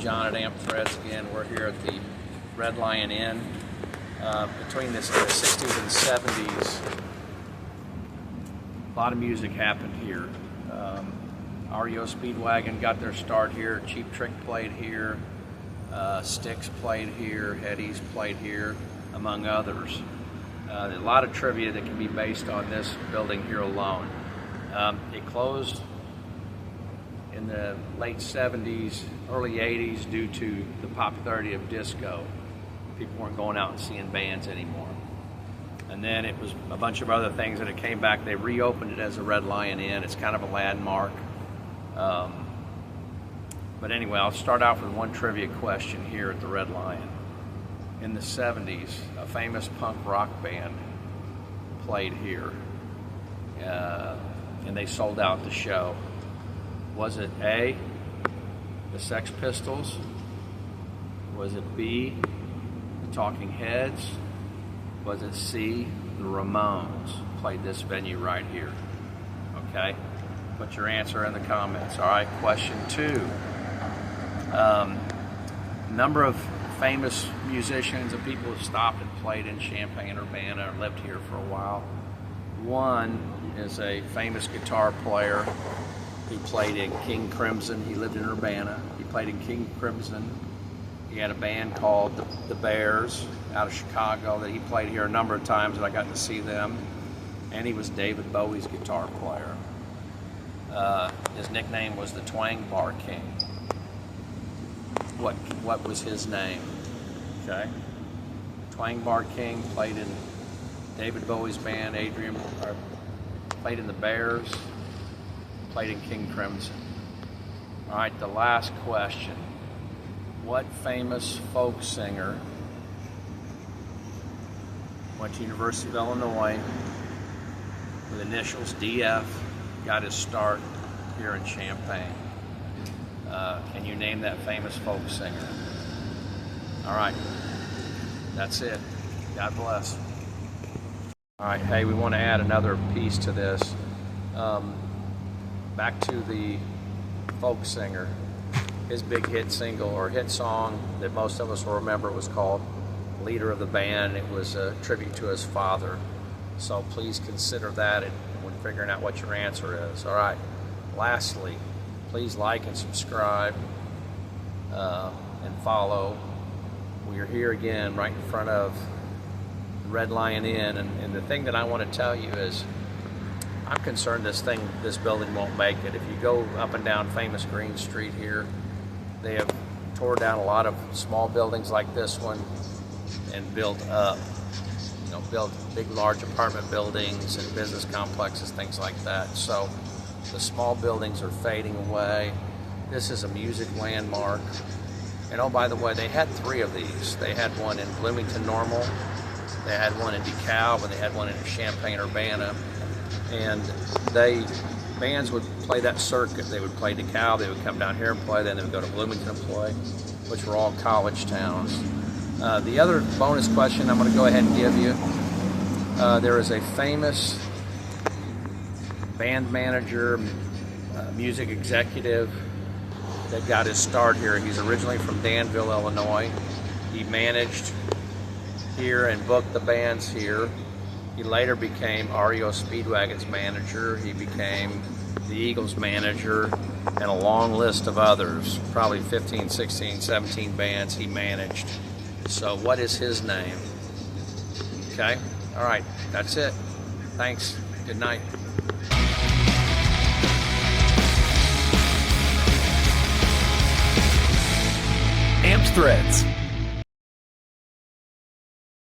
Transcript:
John at Amp Threads again. We're here at the Red Lion Inn. Between the 60s and 70s, a lot of music happened here. REO Speedwagon got their start here. Cheap Trick played here. Styx played here. Hetty's played here, among others. A lot of trivia that can be based on this building here alone. It closed in the late 70s, early 80s due to the popularity of disco. People weren't going out and seeing bands anymore. And then it was a bunch of other things that it came back. They reopened it as a Red Lion Inn. It's kind of a landmark. But anyway, I'll start out with one trivia question here at the Red Lion. In the 70s, a famous punk rock band played here, and they sold out the show. Was it A, the Sex Pistols? Was it B, the Talking Heads? Was it C, the Ramones played this venue right here? Okay, put your answer in the comments. All right, question 2. Number of famous musicians and people have stopped and played in Champaign, Urbana, or lived here for a while. One is a famous guitar player. He played in King Crimson. He lived in Urbana. He played in King Crimson. He had a band called the Bears out of Chicago that he played here a number of times, and I got to see them. And he was David Bowie's guitar player. His nickname was the Twang Bar King. What was his name? Okay. Twang Bar King played in David Bowie's band. Played in the Bears. Played in King Crimson. All right, the last question. What famous folk singer went to University of Illinois with initials DF, got his start here in Champaign? Can you name that famous folk singer? All right, that's it. God bless. All right, hey, we want to add another piece to this. Back to the folk singer. His big hit single or hit song that most of us will remember was called Leader of the Band. It was a tribute to his father. So please consider that when figuring out what your answer is. All right, lastly, please like and subscribe and follow. We are here again right in front of the Red Lion Inn, and the thing that I want to tell you is I'm concerned this building won't make it. If you go up and down Famous Green Street here, they have tore down a lot of small buildings like this one and built up, built big, large apartment buildings and business complexes, things like that. So the small buildings are fading away. This is a music landmark. And oh, by the way, they had 3 of these. They had one in Bloomington Normal, they had one in DeKalb, and they had one in Champaign, Urbana. And bands would play that circuit. They would play DeKalb, they would come down here and play, then they would go to Bloomington and play, which were all college towns. The other bonus question I'm going to go ahead and give you, there is a famous band manager, music executive that got his start here. He's originally from Danville, Illinois. He managed here and booked the bands here. He later became REO Speedwagon's manager. He became the Eagles manager, and a long list of others, probably 15, 16, 17 bands he managed. So what is his name? Okay, all right, that's it. Thanks, good night. Amp Threads.